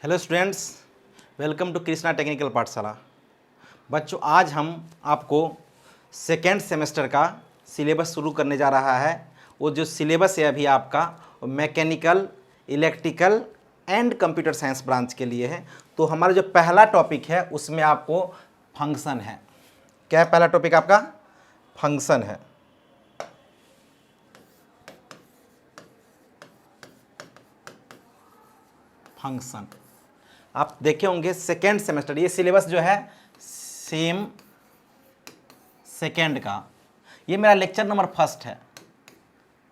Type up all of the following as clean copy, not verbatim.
Hello students, welcome to Krishna technical Pathshala. बच्चों, आज हम आपको सेकेंड सेमेस्टर का सिलेबस शुरू करने जा रहा है। वो जो सिलेबस है अभी आपका mechanical, electrical and computer science branch के लिए है। तो हमारा जो पहला टॉपिक है उसमें आपको फंक्शन है। क्या है पहला टॉपिक आपका? फंक्शन है। फंक्शन आप देखे होंगे सेकेंड सेमेस्टर, ये सिलेबस जो है सेम सेकेंड का, ये मेरा लेक्चर नंबर फर्स्ट है।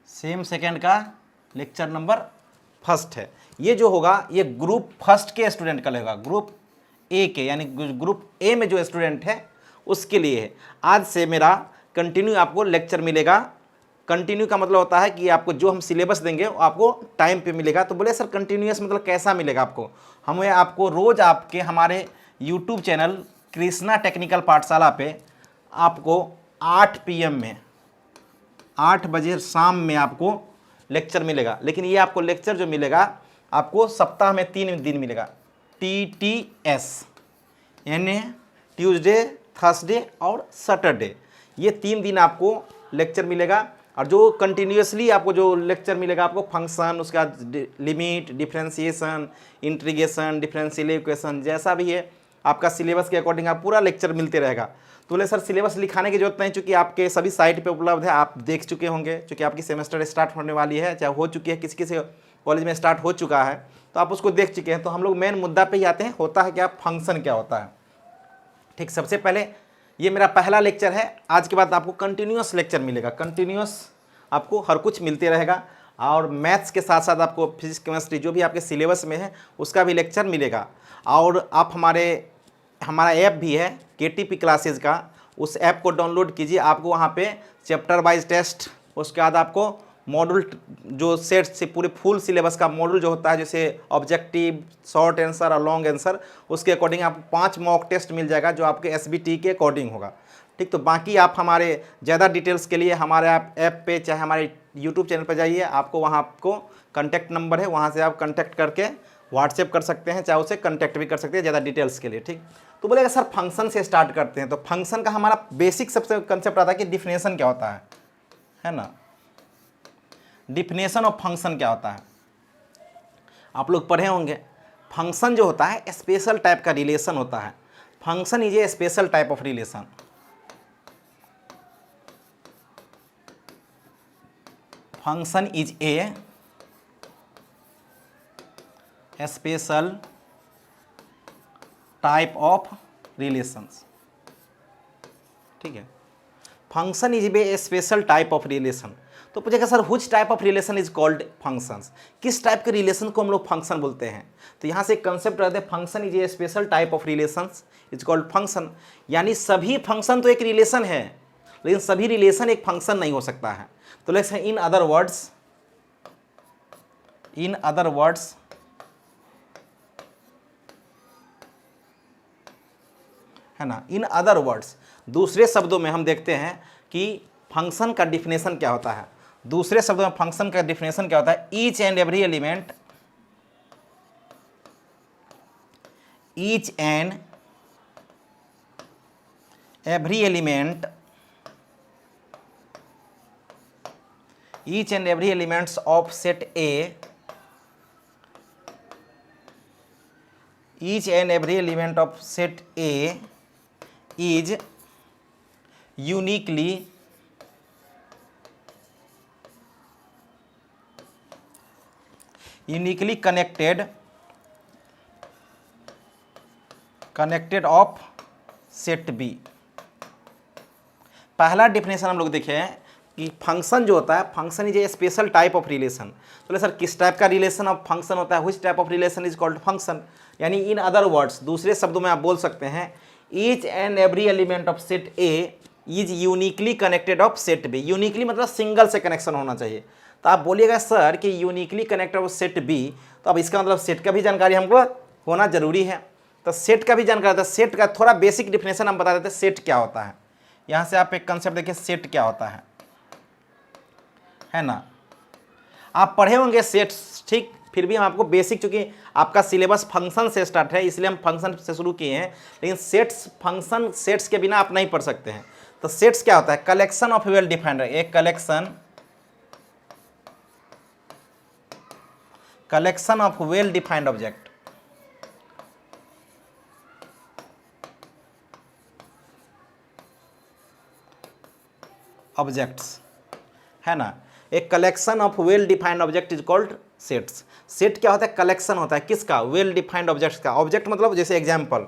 सेम सेकेंड का लेक्चर नंबर फर्स्ट है। ये जो होगा ये ग्रुप फर्स्ट के स्टूडेंट का लगेगा, ग्रुप ए के, यानी ग्रुप ए में जो स्टूडेंट है उसके लिए है। आज से मेरा कंटिन्यू आपको लेक्चर मिलेगा। कंटिन्यू का मतलब होता है कि आपको जो हम सिलेबस देंगे वो आपको टाइम पे मिलेगा। तो बोले सर कंटिन्यूअस मतलब कैसा मिलेगा आपको? हमें आपको रोज़ आपके हमारे यूट्यूब चैनल कृष्णा टेक्निकल पाठशाला पे आपको 8 PM में, 8 बजे शाम में आपको लेक्चर मिलेगा। लेकिन ये आपको लेक्चर जो मिलेगा आपको सप्ताह में 3 दिन मिलेगा। TTS यानी ट्यूसडे, थर्सडे और सैटरडे, ये 3 दिन आपको लेक्चर मिलेगा। और जो कंटिन्यूसली आपको जो लेक्चर मिलेगा आपको फंक्शन, उसका limit, differentiation, integration, differential equation, जैसा भी है आपका सिलेबस के अकॉर्डिंग आप पूरा लेक्चर मिलते रहेगा। तो बोले सर सिलेबस लिखाने की जरूरत नहीं, चूँकि आपके सभी साइट पे उपलब्ध है, आप देख चुके होंगे। चूँकि आपकी सेमेस्टर स्टार्ट होने वाली है, चाहे हो चुकी है, किसी किसी कॉलेज में स्टार्ट हो चुका है, तो आप उसको देख चुके हैं। तो हम लोग मेन मुद्दा पे ही आते हैं, होता है क्या, फंक्शन क्या होता है। ठीक, सबसे पहले ये मेरा पहला लेक्चर है। आज के बाद आपको कंटिन्यूअस लेक्चर मिलेगा, कंटिन्यूअस आपको हर कुछ मिलते रहेगा। और मैथ्स के साथ साथ आपको फिजिक्स, केमिस्ट्री जो भी आपके सिलेबस में है उसका भी लेक्चर मिलेगा। और आप हमारा ऐप भी है KTP क्लासेज का, उस ऐप को डाउनलोड कीजिए। आपको वहाँ पे चैप्टर वाइज टेस्ट, उसके बाद आपको मॉड्यूल जो सेट से पूरे फुल सिलेबस का मॉड्यूल जो होता है, जैसे ऑब्जेक्टिव, शॉर्ट आंसर और लॉन्ग आंसर, उसके अकॉर्डिंग आपको 5 मॉक टेस्ट मिल जाएगा जो आपके SBT के अकॉर्डिंग होगा। ठीक, तो बाकी आप हमारे ज़्यादा डिटेल्स के लिए हमारे ऐप पे चाहे हमारे यूट्यूब चैनल पर जाइए, आपको वहाँ आपको कॉन्टैक्ट नंबर है, वहाँ से आप कॉन्टैक्ट करके व्हाट्सएप कर सकते हैं, चाहे उसे कॉन्टैक्ट भी कर सकते हैं ज़्यादा डिटेल्स के लिए। ठीक, तो बोलेगा सर फंक्शन से स्टार्ट करते हैं। तो फंक्शन का हमारा बेसिक सबसे कंसेप्ट आता है कि डिफिनेशन क्या होता है ना। डिफिनेशन ऑफ फंक्शन क्या होता है आप लोग पढ़े होंगे। फंक्शन जो होता है स्पेशल टाइप का रिलेशन होता है। Function is A special type of relation. Function is A special type of relations. ठीक है, function is A special type of relation. तो पूछेगा sir which type of relation is called functions, किस type के relation को हम लोग function बोलते हैं। तो यहाँ से एक कंसेप्ट रहता है, function is A special type of relations is called function. यानी सभी फंक्शन तो एक रिलेशन है, लेकिन सभी रिलेशन एक फंक्शन नहीं हो सकता है। तो let's say in other words है ना, इन अदर वर्ड्स, दूसरे शब्दों में हम देखते हैं कि फंक्शन का डिफिनेशन क्या होता है। दूसरे शब्दों में फंक्शन का डिफिनेशन क्या होता है, each and every element of set A, each and every element of set A is uniquely connected of set B। पहला डिफिनेशन हम लोग देखे हैं कि फंक्शन जो होता है, function is A special type of relation. तो सर किस टाइप का रिलेशन ऑफ फंक्शन होता है, which type of relation is called function. यानी इन अदर वर्ड्स, दूसरे शब्दों में आप बोल सकते हैं each and every element of set A is uniquely connected of set B. Uniquely मतलब सिंगल से कनेक्शन होना चाहिए। तो आप बोलिएगा सर कि uniquely connected of set B, तो अब इसका मतलब सेट का भी जानकारी हमको होना जरूरी है। तो सेट का भी जानकारी, सेट का थोड़ा बेसिक डिफिनेशन हम बता देते हैं, सेट क्या होता है। यहाँ से आप एक कंसेप्ट देखिए, सेट क्या होता है ना। आप पढ़े होंगे सेट्स, ठीक, फिर भी हम आपको बेसिक, चूंकि आपका सिलेबस फंक्शन से स्टार्ट है इसलिए हम फंक्शन से शुरू किए हैं, लेकिन सेट्स, फंक्शन सेट्स के बिना आप नहीं पढ़ सकते हैं। तो सेट्स क्या होता है? कलेक्शन ऑफ वेल डिफाइंड, एक collection of well defined object, objects है ना। एक collection of well defined object is called sets. Set क्या होता है? कलेक्शन होता है किसका? वेल डिफाइंड ऑब्जेक्ट्स का। ऑब्जेक्ट मतलब जैसे एग्जांपल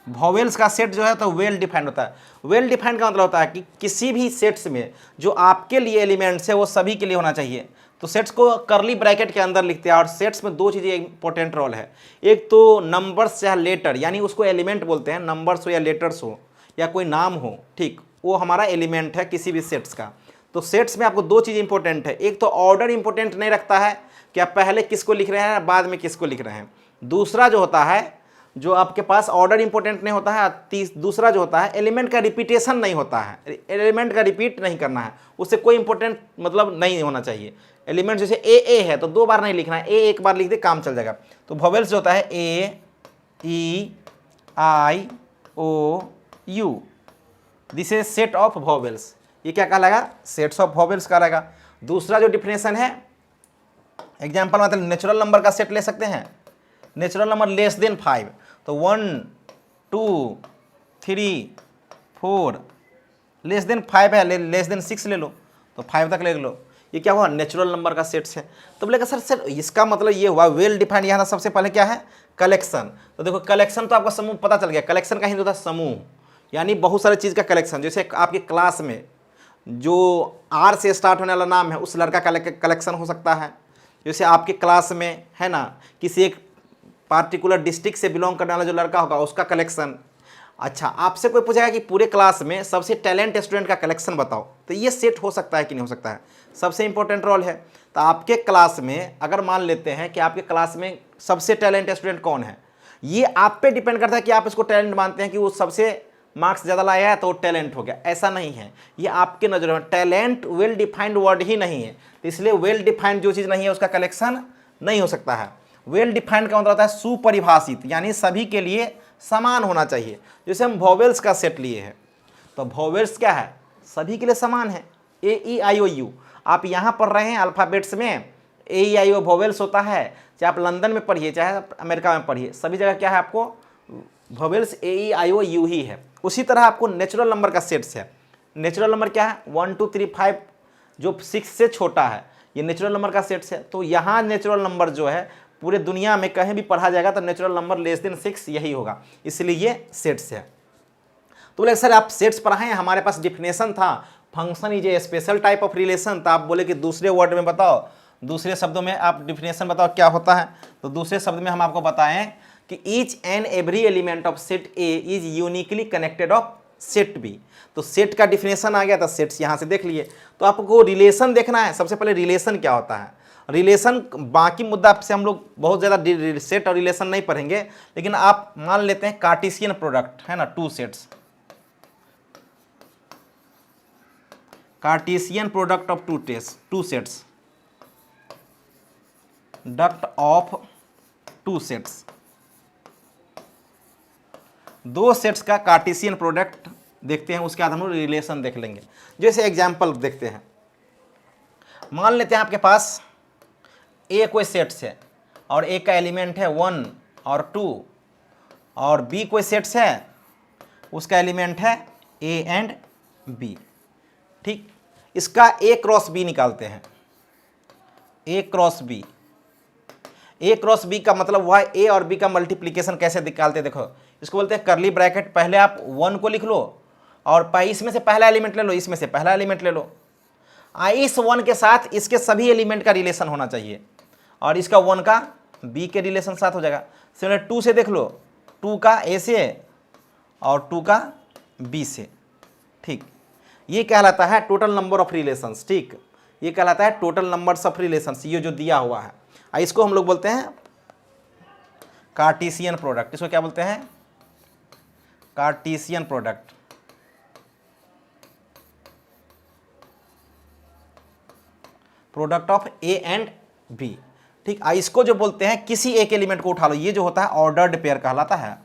वॉवेल्स का सेट जो है तो वेल डिफाइंड होता है। वेल डिफाइंड का मतलब होता है कि किसी भी सेट्स में जो आपके लिए एलिमेंट्स है वो सभी के लिए होना चाहिए। तो सेट्स को करली ब्रैकेट के अंदर लिखते हैं, और सेट्स में दो चीज़ें इंपॉर्टेंट रोल है। एक तो नंबर्स या लेटर, यानी उसको एलिमेंट बोलते हैं, नंबर्स हो या लेटर्स हो या कोई नाम हो, ठीक, वो हमारा एलिमेंट है किसी भी सेट्स का। तो सेट्स में आपको दो चीज़ इंपॉर्टेंट है। एक तो ऑर्डर इंपॉर्टेंट नहीं रखता है कि आप पहले किसको लिख रहे हैं बाद में किसको लिख रहे हैं। दूसरा जो होता है, जो आपके पास ऑर्डर इंपॉर्टेंट नहीं होता है। दूसरा जो होता है, एलिमेंट का रिपीटेशन नहीं होता है, एलिमेंट का रिपीट नहीं करना है, उससे कोई इंपॉर्टेंट मतलब नहीं होना चाहिए। एलिमेंट जैसे ए है तो दो बार नहीं लिखना है, ए एक बार लिख दे काम चल जाएगा। तो वोवेल्स जो होता है A, E, I, O, U, this is set of vowels. ये क्या कहलाएगा? सेट्स ऑफ वोवेल्स कहलाएगा। दूसरा जो डिफिनेशन है, एग्जाम्पल मतलब नेचुरल नंबर का सेट ले सकते हैं। नेचुरल नंबर लेस देन 5, तो 1 2 3 4, लेस देन 5 है, लेस देन 6 ले लो तो 5 तक ले लो। ये क्या हुआ? नेचुरल नंबर का सेट्स है। तो बोलेगा सर इसका मतलब ये हुआ वेल डिफाइंड। यहाँ सबसे पहले क्या है? कलेक्शन। तो देखो कलेक्शन तो आपका समूह पता चल गया। कलेक्शन का हिंदी होता है समूह, यानी बहुत सारी चीज़ का कलेक्शन। जैसे आपके क्लास में जो आर से स्टार्ट होने वाला नाम है उस लड़का का कलेक्शन हो सकता है। जैसे आपके क्लास में है ना, किसी एक पार्टिकुलर डिस्ट्रिक्ट से बिलोंग करने वाला जो लड़का होगा उसका कलेक्शन। अच्छा, आपसे कोई पूछेगा कि पूरे क्लास में सबसे टैलेंट स्टूडेंट का कलेक्शन बताओ, तो ये सेट हो सकता है कि नहीं हो सकता है? सबसे इंपॉर्टेंट रोल है। तो आपके क्लास में अगर मान लेते हैं कि आपके क्लास में सबसे टैलेंट स्टूडेंट कौन है, ये आप पे डिपेंड करता है कि आप इसको टैलेंट मानते हैं कि वो सबसे मार्क्स ज़्यादा लाया है तो वो टैलेंट हो गया। ऐसा नहीं है, ये आपके नज़र में टैलेंट वेल डिफाइंड वर्ड ही नहीं है, तो इसलिए वेल डिफाइंड जो चीज़ नहीं है उसका कलेक्शन नहीं हो सकता है। वेल डिफाइंड का मतलब होता है सुपरिभाषित, यानी सभी के लिए समान होना चाहिए। जैसे हम वोवेल्स का सेट लिए हैं, तो वोवेल्स क्या है? सभी के लिए समान है। A, E, I, O, you आप यहाँ पढ़ रहे हैं अल्फ़ाबेट्स में, ए, ई, आई, ओ वोवेल्स होता है। चाहे आप लंदन में पढ़िए चाहे अमेरिका में पढ़िए, सभी जगह क्या है? आपको vowels A, E, I, O, you ही है। उसी तरह आपको नेचुरल नंबर का सेट्स है। नेचुरल नंबर क्या है? 1 2 3 5, जो 6 से छोटा है, ये नेचुरल नंबर का सेट्स है। तो यहाँ नेचुरल नंबर जो है पूरे दुनिया में कहीं भी पढ़ा जाएगा तो नेचुरल नंबर लेस देन 6 यही होगा, इसलिए ये सेट्स है। तो बोले सर आप सेट्स पढ़ाएं, हमारे पास डिफिनेशन था function is A special type of relation, तो आप बोले कि दूसरे वर्ड में बताओ, दूसरे शब्दों में आप डिफिनेशन बताओ क्या होता है। तो दूसरे शब्द में हम आपको बताएं कि each and every element of set A is uniquely connected of set B. तो सेट का डिफिनेशन आ गया था, सेट्स यहाँ से देख लिए। तो आपको रिलेशन देखना है। सबसे पहले रिलेशन क्या होता है? रिलेशन बाकी मुद्दा से हम लोग बहुत ज़्यादा सेट और रिलेशन नहीं पढ़ेंगे, लेकिन आप मान लेते हैं कार्टेशियन प्रोडक्ट है ना, two sets, Cartesian product of two sets, duct of two sets, दो सेट्स का कार्टेशियन प्रोडक्ट देखते हैं, उसके बाद हम लोग रिलेशन देख लेंगे। जैसे एग्जांपल देखते हैं, मान लेते हैं आपके पास ए कोई सेट्स है और ए का एलिमेंट है 1 और 2, और बी कोई सेट्स है उसका एलिमेंट है ए एंड बी। ठीक, इसका ए क्रॉस बी निकालते हैं। ए क्रॉस बी, ए क्रॉस बी का मतलब हुआ ए और बी का मल्टीप्लीकेशन कैसे निकालते हैं? देखो, इसको बोलते हैं करली ब्रैकेट। पहले आप 1 को लिख लो और इसमें से पहला एलिमेंट ले लो, इसमें से पहला एलिमेंट ले लो। इस 1 के साथ इसके सभी एलिमेंट का रिलेशन होना चाहिए, और इसका 1 का बी के रिलेशन साथ हो जाएगा। सिमिलर 2 से देख लो, 2 का ए से और 2 का बी से। ठीक, ये कहलाता है टोटल नंबर ऑफ रिलेशंस। ठीक, ये कहलाता है टोटल नंबर्स ऑफ रिलेशंस, ये जो दिया हुआ है। इसको हम लोग बोलते हैं कार्टेशियन प्रोडक्ट। इसको क्या बोलते हैं? Cartesian product. Product of A and B. ठीक, इसको जो बोलते हैं किसी एक एलिमेंट को उठा लो, ये जो होता है ऑर्डर्ड पेयर कहलाता है।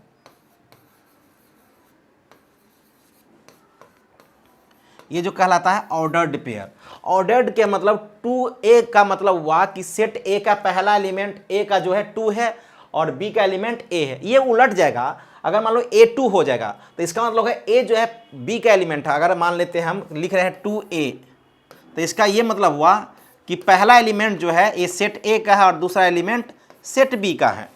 ये जो कहलाता है ऑर्डर्ड पेयर। ऑर्डर्ड के मतलब 2a का मतलब हुआ कि सेट ए का पहला एलिमेंट ए का जो है 2 है और बी का एलिमेंट ए है। ये उलट जाएगा, अगर मान लो a2 हो जाएगा तो इसका मतलब है ए जो है बी का एलिमेंट है। अगर मान लेते हैं हम लिख रहे हैं 2a, तो इसका ये मतलब हुआ कि पहला एलिमेंट जो है ये सेट ए का है और दूसरा एलिमेंट सेट बी का है,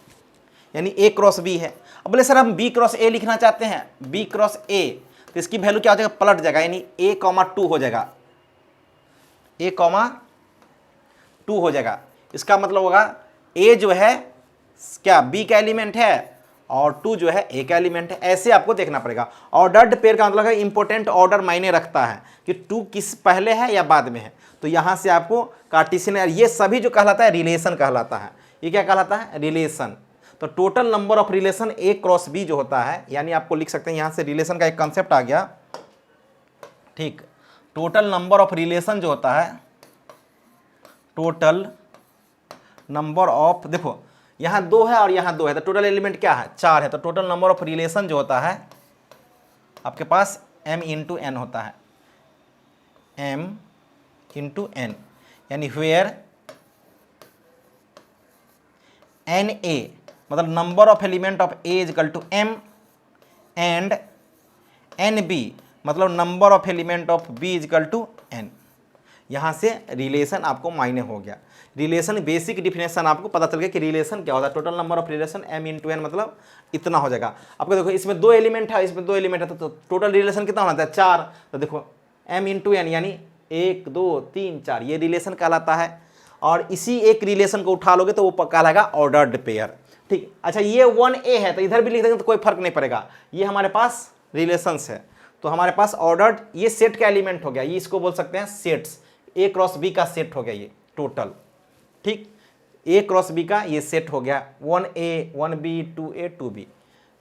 यानी a क्रॉस बी है। अब बोले सर हम b क्रॉस ए लिखना चाहते हैं, b क्रॉस ए, तो इसकी वैल्यू क्या हो जाएगा, पलट जाएगा, यानी a, 2 हो जाएगा, a, 2 हो जाएगा। इसका मतलब होगा a जो है क्या b का एलिमेंट है और 2 जो है a का एलिमेंट है। ऐसे आपको देखना पड़ेगा। ऑर्डर्ड पेयर का मतलब है इंपॉर्टेंट ऑर्डर मायने रखता है कि 2 किस पहले है या बाद में है। तो यहां से आपको कार्टेशियन, ये सभी जो कहलाता है रिलेशन कहलाता है। ये क्या कहलाता है, रिलेशन। तो total number of relation A cross B जो होता है, यानी आपको लिख सकते हैं यहां से रिलेशन का एक कंसेप्ट आ गया। ठीक, टोटल नंबर ऑफ रिलेशन जो होता है, टोटल नंबर ऑफ, देखो यहां 2 है और यहां 2 है, तो टोटल एलिमेंट क्या है, 4 है। तो टोटल नंबर ऑफ रिलेशन जो होता है आपके पास m इंटू एन होता है, m इंटू एन, यानी वेयर एन ए मतलब number of element of A is equal to m and N B मतलब number of element of B is equal to n। यहाँ से रिलेशन आपको मायने हो गया। रिलेशन बेसिक डिफिनेशन आपको पता चल गया कि रिलेशन क्या होता है। Total number of relation m into N मतलब इतना हो जाएगा। आपको देखो इसमें 2 एलिमेंट है, इसमें 2 एलिमेंट है, तो टोटल रिलेशन कितना होना है, 4। तो देखो m इंटू एन यानी 1 2 3 4, ये रिलेशन कहलाता है। और इसी एक रिलेशन को उठा लोगे तो वो कहलाएगा ऑर्डर्ड पेयर। ठीक, अच्छा ये 1a है तो इधर भी लिख देंगे तो कोई फर्क नहीं पड़ेगा, ये हमारे पास रिलेशंस है। तो हमारे पास ऑर्डर्ड, ये सेट का एलिमेंट हो गया, ये इसको बोल सकते हैं सेट्स, a क्रॉस बी का सेट हो गया ये टोटल। ठीक, a क्रॉस बी का ये सेट हो गया, 1a 1b 2a 2b,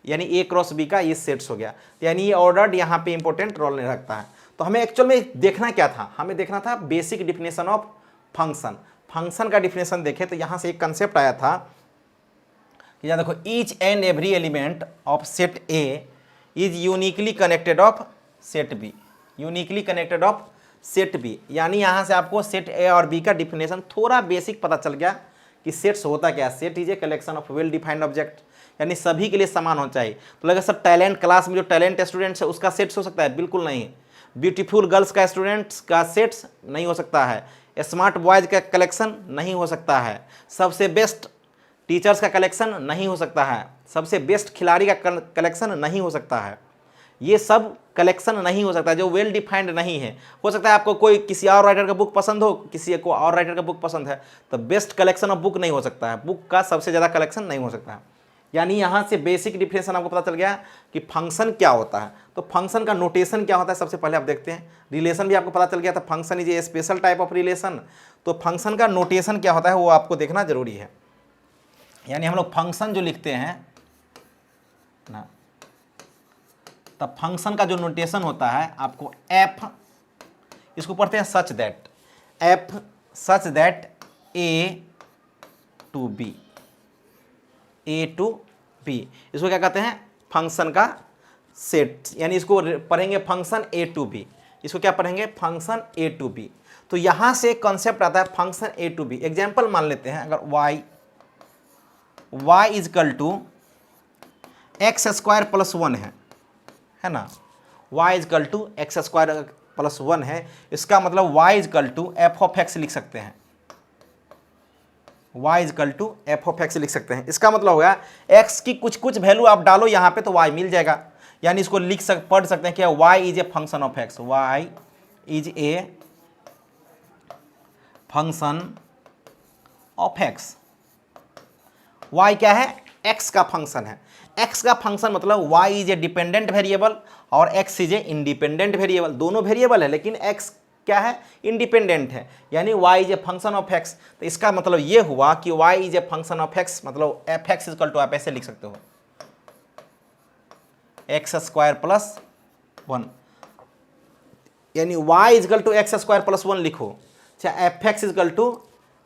यानी a क्रॉस बी का ये सेट्स हो गया। यानी ये ऑर्डर्ड यहाँ पे इंपॉर्टेंट रोल नहीं रखता है। तो हमें एक्चुअल में देखना क्या था, हमें देखना था basic definition of function. Function का डिफिनेशन देखें तो यहाँ से एक कंसेप्ट आया था कि यहाँ देखो, each and every element of set A is uniquely connected of set B, uniquely connected of set B. यानी यहाँ से आपको सेट ए और बी का डिफिनेशन थोड़ा बेसिक पता चल गया कि सेट्स होता क्या है। Set is a collection of well defined object, यानी सभी के लिए समान होना चाहिए। तो लगा सर टैलेंट क्लास में जो टैलेंट स्टूडेंट्स है उसका सेट्स हो सकता है, बिल्कुल नहीं। ब्यूटीफुल गर्ल्स का स्टूडेंट्स का सेट्स नहीं हो सकता है। स्मार्ट बॉयज़ का कलेक्शन नहीं हो सकता है। सबसे बेस्ट टीचर्स का कलेक्शन नहीं हो सकता है। सबसे बेस्ट खिलाड़ी का कलेक्शन नहीं हो सकता है। ये सब कलेक्शन नहीं हो सकता जो वेल डिफाइंड नहीं है। हो सकता है आपको कोई किसी और राइटर का बुक पसंद हो, किसी को और राइटर का बुक पसंद है, तो बेस्ट कलेक्शन ऑफ बुक नहीं हो सकता है, बुक का सबसे ज़्यादा कलेक्शन नहीं हो सकता है। यानी यहाँ से बेसिक डिफिनेशन आपको पता चल गया कि फंक्शन क्या होता है। तो फंक्शन का नोटेशन क्या होता है सबसे पहले आप देखते हैं। रिलेशन भी आपको पता चल गया था, function is A special type of relation. तो फंक्शन का नोटेशन क्या होता है वो आपको देखना जरूरी है। यानी हम लोग फंक्शन जो लिखते हैं ना, तब फंक्शन का जो नोटेशन होता है आपको एफ, इसको पढ़ते हैं such that, F such that A to B, A to B, इसको क्या कहते हैं, फंक्शन का सेट। यानी इसको पढ़ेंगे फंक्शन ए टू बी, इसको क्या पढ़ेंगे, फंक्शन ए टू बी। तो यहां से एक कॉन्सेप्ट आता है function A to B. Example मान लेते हैं, अगर y is equal to x square plus 1 है ना, y is equal to x square plus 1 है, इसका मतलब y is equal to F of X लिख सकते हैं, y is equal to F of X लिख सकते हैं। इसका मतलब होगा x की कुछ कुछ वैल्यू आप डालो यहाँ पे तो y मिल जाएगा। यानी इसको पढ़ सकते हैं क्या, y is a function of x, y is a function of x। y क्या है, x का फंक्शन है। x का फंक्शन मतलब y is A dependent variable और x is a independent variable. दोनों वेरिएबल है लेकिन x क्या है, इंडिपेंडेंट है। यानी y is a function of x। तो इसका मतलब ये हुआ कि y is a function of x, मतलब एफ एक्स इक्वल टू आप ऐसे लिख सकते हो, एक्स स्क्वायर प्लस 1, यानी y is equal to x square plus 1 लिखो, चाहे F X is equal to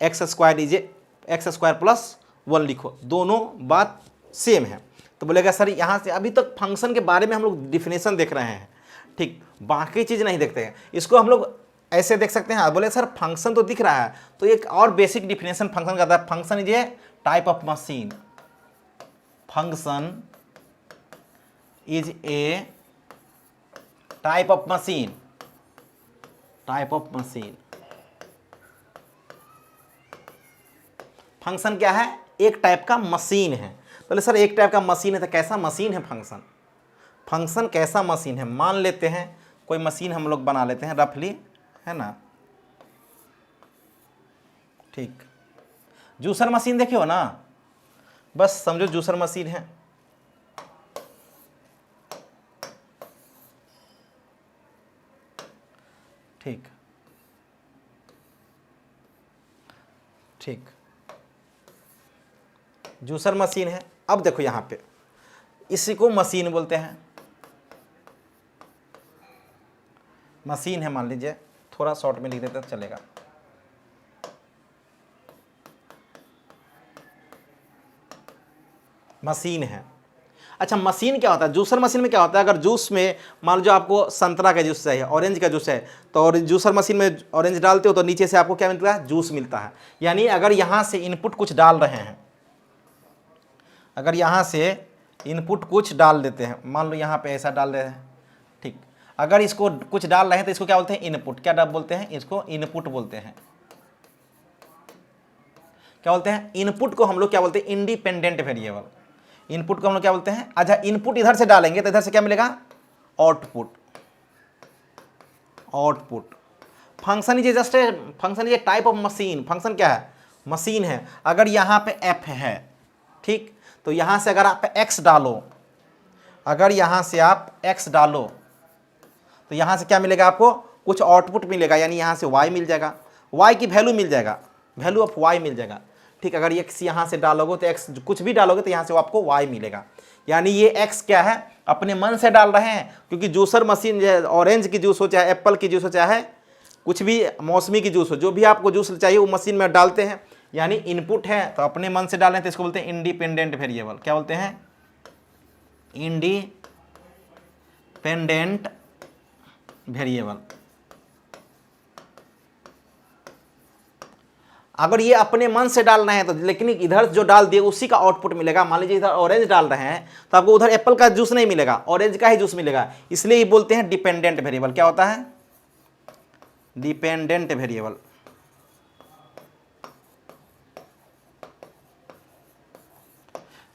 x square is X square plus 1 लिखो, दोनों बात सेम है। तो बोलेगा सर यहाँ से अभी तक फंक्शन के बारे में हम लोग डिफिनेशन देख रहे हैं, ठीक, बाकी चीज़ नहीं देखते हैं। इसको हम लोग ऐसे देख सकते हैं, बोले सर फंक्शन तो दिख रहा है, तो एक और बेसिक डिफिनेशन फंक्शन का था, function is a type of machine, function is a type of machine, type of machine. Function क्या है? एक टाइप का मशीन है। बोले सर एक टाइप का मशीन है तो कैसा मशीन है फंक्शन? फंक्शन कैसा मशीन है? मान लेते हैं कोई मशीन हम लोग बना लेते हैं रफली, है ना, ठीक, जूसर मशीन देखे हो ना, बस समझो जूसर मशीन है, ठीक ठीक, जूसर मशीन है। अब देखो यहाँ पे इसी को मशीन बोलते हैं, मशीन है मान लीजिए, थोड़ा शॉर्ट में लिख देते तो चलेगा, मशीन है। अच्छा मशीन क्या होता है? जूसर मशीन में क्या होता है? अगर जूस में मान लो आपको संतरा का जूस चाहिए, ऑरेंज का जूस है, तो और जूसर मशीन में ऑरेंज डालते हो तो नीचे से आपको क्या मिलता है? जूस मिलता है। यानी अगर यहाँ से इनपुट कुछ डाल रहे हैं, अगर यहाँ से इनपुट कुछ डाल देते हैं, मान लो यहाँ पे ऐसा डाल रहे हैं, ठीक, अगर इसको कुछ डाल रहे हैं तो इसको क्या बोलते हैं? इनपुट। क्या बोलते हैं? इसको इनपुट बोलते हैं। क्या बोलते हैं? इनपुट को हम लोग क्या बोलते हैं? Independent variable. इनपुट को हम लोग क्या बोलते हैं? अच्छा इनपुट इधर से डालेंगे तो इधर से क्या मिलेगा? Output. Output. Function is just a, function is a type of machine. Function क्या है? मशीन है। अगर यहाँ पे एफ है, ठीक, तो यहाँ से अगर आप x डालो, अगर यहाँ से आप x डालो तो यहाँ से क्या मिलेगा आपको? कुछ आउटपुट मिलेगा, यानी यहाँ से y मिल जाएगा, y की वैल्यू मिल जाएगा, वैल्यू ऑफ y मिल जाएगा, ठीक। अगर x यहाँ से डालोगे तो x कुछ भी डालोगे तो यहाँ से आपको y मिलेगा। यानी ये x क्या है? अपने मन से डाल रहे हैं, क्योंकि जूसर मशीन ऑरेंज की जूस हो, चाहे एप्पल की जूस हो, चाहे कुछ भी मौसमी की जूस हो, जो भी आपको जूस चाहिए वो मशीन में डालते हैं। यानी इनपुट है तो अपने मन से डालें तो इसको बोलते हैं इंडिपेंडेंट वेरिएबल। क्या बोलते हैं? Independent variable. अगर ये अपने मन से डाल रहे हैं तो, लेकिन इधर जो डाल दिए उसी का आउटपुट मिलेगा। मान लीजिए इधर ऑरेंज डाल रहे हैं तो आपको उधर एप्पल का जूस नहीं मिलेगा, ऑरेंज का ही जूस मिलेगा, इसलिए ये बोलते हैं डिपेंडेंट वेरिएबल। क्या होता है? Dependent variable.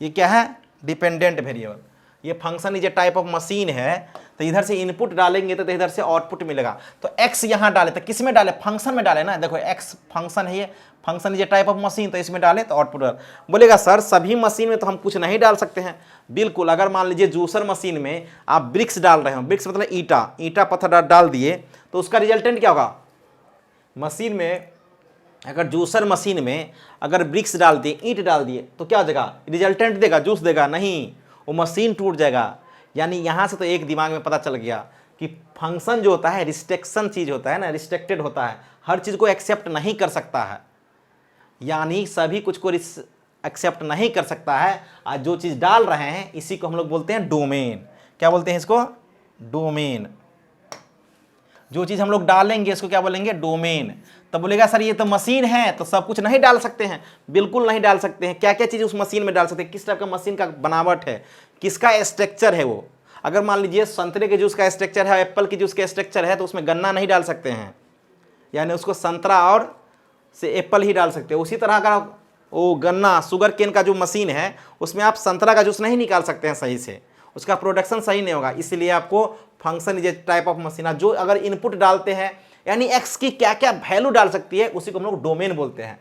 ये क्या है? Dependent variable. ये function is a type of machine है, तो इधर से इनपुट डालेंगे तो इधर से आउटपुट मिलेगा। तो x यहाँ डाले तो किस में डाले? फंक्शन में डाले ना। देखो x फंक्शन है, ये function is a type of machine, तो इसमें डाले तो आउटपुट डाल। बोलेगा सर सभी मशीन में तो हम कुछ नहीं डाल सकते हैं। बिल्कुल, अगर मान लीजिए जूसर मशीन में आप ब्रिक्स डाल रहे हो, ब्रिक्स मतलब ईटा, ईटा पत्थर डाल दिए तो उसका रिजल्टेंट क्या होगा? मशीन में अगर जूसर मशीन में अगर ब्रिक्स डाल दिए, ईंट डाल दिए तो क्या हो जाएगा? रिजल्टेंट देगा, जूस देगा? नहीं, वो मशीन टूट जाएगा। यानी यहाँ से तो एक दिमाग में पता चल गया कि फंक्शन जो होता है रिस्ट्रिक्शन चीज़ होता है ना, रिस्ट्रिक्टेड होता है, हर चीज़ को एक्सेप्ट नहीं कर सकता है। यानी सभी कुछ को एक्सेप्ट नहीं कर सकता है। आज जो चीज़ डाल रहे हैं इसी को हम लोग बोलते हैं डोमेन। क्या बोलते हैं इसको? डोमेन। जो चीज़ हम लोग डालेंगे इसको क्या बोलेंगे? डोमेन। तब बोलेगा सर ये तो मशीन है तो सब कुछ नहीं डाल सकते हैं। बिल्कुल नहीं डाल सकते हैं। क्या क्या चीज़ उस मशीन में डाल सकते हैं? किस टाइप का मशीन का बनावट है, किसका स्ट्रक्चर है वो। अगर मान लीजिए संतरे के जूस का स्ट्रक्चर है, एप्पल की जूस का स्ट्रक्चर है, तो उसमें गन्ना नहीं डाल सकते हैं, यानी उसको संतरा और से एप्पल ही डाल सकते हैं। उसी तरह का वो गन्ना शुगर केन का जो मशीन है उसमें आप संतरा का जूस नहीं निकाल सकते हैं सही से, उसका प्रोडक्शन सही नहीं होगा। इसलिए आपको function is a type of machine, जो अगर इनपुट डालते हैं यानी एक्स की क्या क्या वैल्यू डाल सकती है उसी को हम लोग डोमेन बोलते हैं।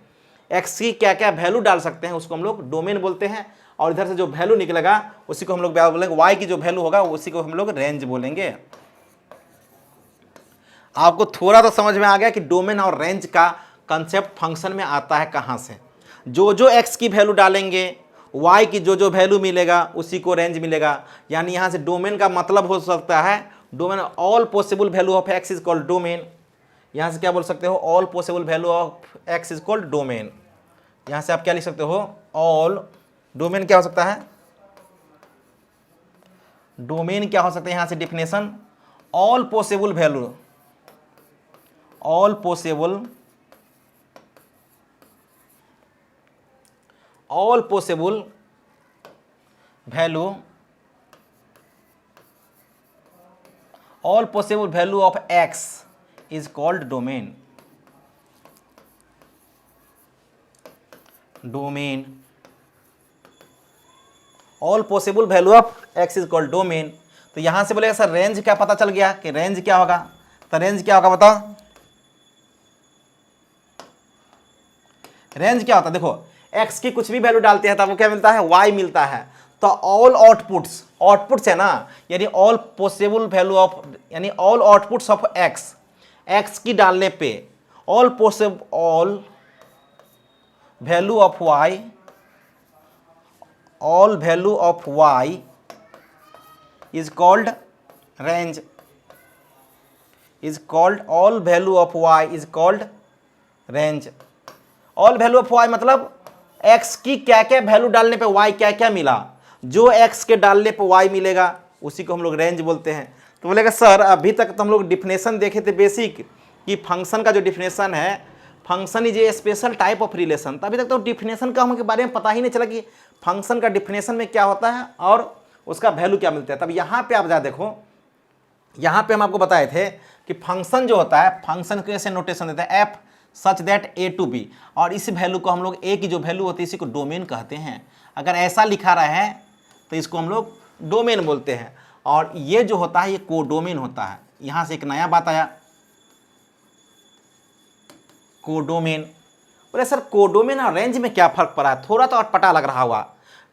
एक्स की क्या क्या वैल्यू डाल सकते हैं उसको हम लोग डोमेन बोलते हैं, और इधर से जो वैल्यू निकलेगा उसी को हम लोग बोलेंगे, वाई की जो वैल्यू होगा उसी को हम लोग रेंज बोलेंगे। आपको थोड़ा तो समझ में आ गया कि डोमेन और रेंज का कंसेप्ट फंक्शन में आता है कहाँ से। जो जो एक्स की वैल्यू डालेंगे वाई की जो जो वैल्यू मिलेगा उसी को रेंज मिलेगा। यानी यहाँ से डोमेन का मतलब हो सकता है domain all possible value of x is called domain, यहाँ से क्या बोल सकते हो, all possible value of x is called domain. यहाँ से आप क्या लिख सकते हो, ऑल, डोमेन क्या हो सकता है, डोमेन क्या हो सकता है, यहाँ से definition, all possible value, all possible, all possible value, all possible value of x is called domain, domain, all possible value of x is called domain. तो यहां से बोलेगा सर रेंज क्या, पता चल गया कि रेंज क्या होगा, तो रेंज क्या होगा बताओ, रेंज क्या होता है, देखो एक्स की कुछ भी वैल्यू डालते हैं तो आपको क्या मिलता है, वाई मिलता है। तो ऑल आउटपुट्स, आउटपुट्स है ना, यानी ऑल पॉसिबल वैल्यू ऑफ, यानी all outputs of X, X की डालने पे all possible, all value of Y, all value of Y is called range, is called, all value of Y is called range. All value of Y मतलब X की क्या क्या value डालने पे Y क्या क्या मिला, जो एक्स के डालने पे वाई मिलेगा उसी को हम लोग रेंज बोलते हैं। तो बोलेगा सर अभी तक तो हम लोग डिफिनेशन देखे थे बेसिक, कि फंक्शन का जो डिफिनेशन है, function is A special type of relation. तो अभी तक तो डिफिनेशन का हमके बारे में पता ही नहीं चला कि फंक्शन का डिफिनेशन में क्या होता है और उसका वैल्यू क्या मिलता है। तब यहाँ पे आप जा देखो, यहाँ पे हम आपको बताए थे कि फंक्शन जो होता है, फंक्शन को ऐसे नोटेशन देता है, F such that A to B, और इस वैल्यू को हम लोग, ए की जो वैल्यू होती है इसी को डोमेन कहते हैं। अगर ऐसा लिखा रहा है तो इसको हम लोग डोमेन बोलते हैं, और ये जो होता है ये कोडोमेन होता है। यहाँ से एक नया बात आया, कोडोमेन। बोले सर कोडोमेन और रेंज में क्या फर्क पड़ा है, थोड़ा तो और पता लग रहा हुआ,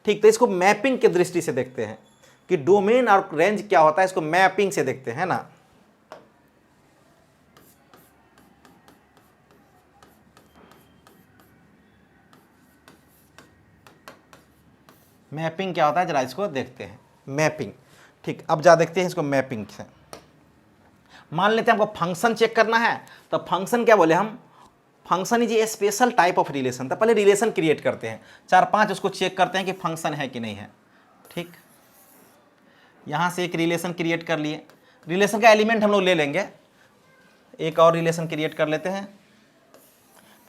ठीक। तो इसको मैपिंग की दृष्टि से देखते हैं कि डोमेन और रेंज क्या होता है, इसको मैपिंग से देखते हैं ना। मैपिंग क्या होता है जरा इसको देखते हैं, मैपिंग, ठीक। अब जा देखते हैं इसको मैपिंग से। मान लेते हैं हमको फंक्शन चेक करना है, तो फंक्शन क्या बोले हम, function is A special type of relation. तो पहले रिलेशन क्रिएट करते हैं, 4-5 उसको चेक करते हैं कि फंक्शन है कि नहीं है, ठीक। यहाँ से एक रिलेशन क्रिएट कर लिए, रिलेशन का एलिमेंट हम लोग ले लेंगे, एक और रिलेशन क्रिएट कर लेते हैं,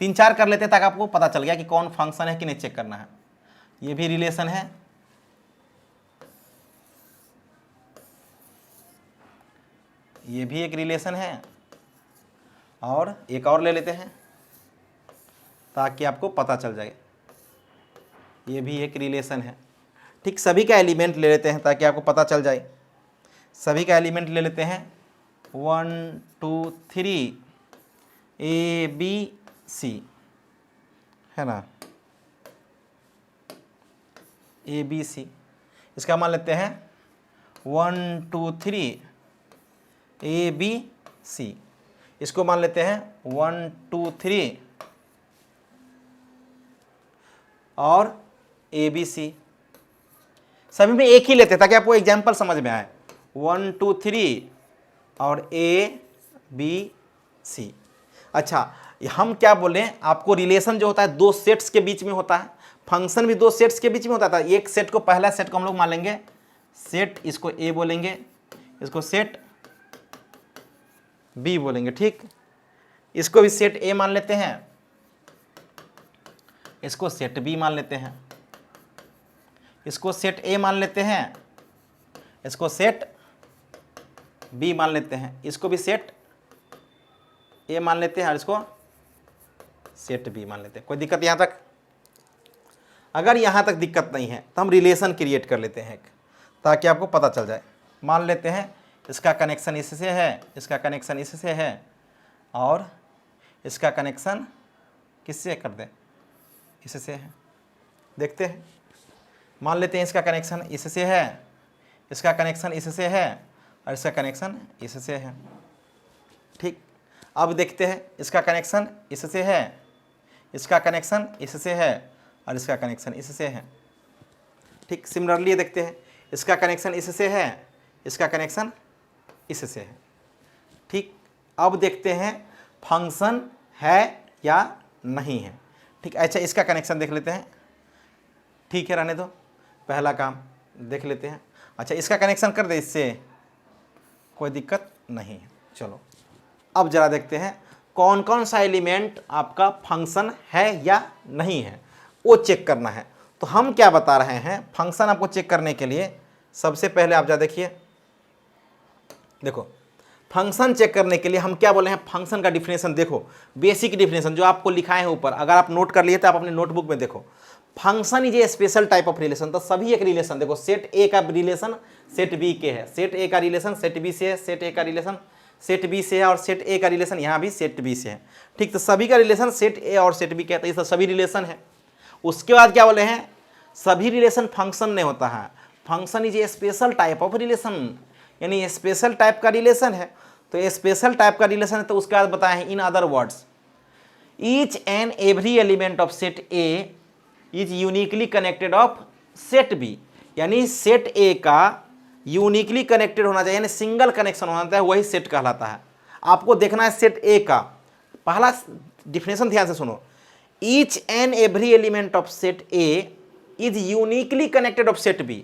3-4 कर लेते हैं ताकि आपको पता चल गया कि कौन फंक्शन है कि नहीं चेक करना है। ये भी रिलेशन है, ये भी एक रिलेशन है, और एक और ले लेते हैं ताकि आपको पता चल जाए, ये भी एक रिलेशन है, ठीक। सभी का एलिमेंट ले लेते हैं ताकि आपको पता चल जाए, सभी का एलिमेंट ले लेते हैं, 1 2 3 ए बी सी, है ना, ए बी सी। इसका मान लेते हैं 1 2 3 ए बी सी, इसको मान लेते हैं 1 2 3 और ए बी सी। सभी में एक ही लेते हैं ताकि आपको एग्जाम्पल समझ में आए, 1 2 3 और ए बी सी। अच्छा, हम क्या बोलें, आपको रिलेशन जो होता है दो सेट्स के बीच में होता है, फंक्शन भी दो सेट्स के बीच में होता था। एक सेट को, पहला सेट को हम लोग मान लेंगे सेट, इसको ए बोलेंगे, इसको सेट बी बोलेंगे, ठीक। इसको भी सेट ए मान लेते हैं, इसको सेट बी मान लेते हैं, इसको सेट ए मान लेते हैं, इसको सेट बी मान लेते हैं, इसको भी सेट ए मान लेते हैं और इसको सेट बी मान लेते हैं। कोई दिक्कत यहाँ तक? अगर यहाँ तक दिक्कत नहीं है तो हम रिलेशन क्रिएट कर लेते हैं ताकि आपको पता चल जाए। मान लेते हैं इसका कनेक्शन इससे है, इसका कनेक्शन इससे है, और इसका कनेक्शन किससे कर दें, इससे है। देखते हैं, मान लेते हैं इसका कनेक्शन इससे है, इसका कनेक्शन इससे है, और इसका कनेक्शन इससे है, ठीक। अब देखते हैं इसका कनेक्शन इससे है, इसका कनेक्शन इससे है, और इसका कनेक्शन इससे है, ठीक। सिमिलरली देखते हैं इसका कनेक्शन इससे है, इसका कनेक्शन इससे है, ठीक। अब देखते हैं फंक्शन है या नहीं है। ठीक, अच्छा इसका कनेक्शन देख लेते हैं। ठीक है, रहने दो, पहला काम देख लेते हैं। अच्छा इसका कनेक्शन कर दे, इससे कोई दिक्कत नहीं है। चलो अब जरा देखते हैं कौन कौन सा एलिमेंट आपका फंक्शन है या नहीं है, वो चेक करना है। तो हम क्या बता रहे हैं, फंक्शन आपको चेक करने के लिए सबसे पहले आप जरा देखिए, देखो फंक्शन चेक करने के लिए हम क्या बोले हैं, फंक्शन का डिफिनेशन देखो, बेसिक डिफिनेशन जो आपको लिखाए हैं ऊपर, अगर आप नोट कर लिए तो आप अपने नोटबुक में देखो। Function is A special type of relation. तो सभी एक रिलेशन, देखो सेट ए का रिलेशन सेट बी के है, सेट ए का रिलेशन सेट बी से है, सेट ए का रिलेशन सेट बी से है, और सेट ए का रिलेशन यहाँ भी सेट बी से है। ठीक, तो सभी का रिलेशन सेट ए और सेट बी के है, तो ये सभी रिलेशन है। उसके बाद क्या बोले हैं, सभी रिलेशन फंक्शन नहीं होता है, function is A special type of relation, यानी स्पेशल टाइप का रिलेशन है। तो स्पेशल टाइप का रिलेशन है, तो उसके बाद बताए हैं in other words each and every element of set A is uniquely connected of set B, यानी सेट ए का यूनिकली कनेक्टेड होना चाहिए, यानी सिंगल कनेक्शन होना चाहिए, वही सेट कहलाता है। आपको देखना है सेट ए का पहला डिफिनेशन, ध्यान से सुनो, each and every element of set A is uniquely connected of set B,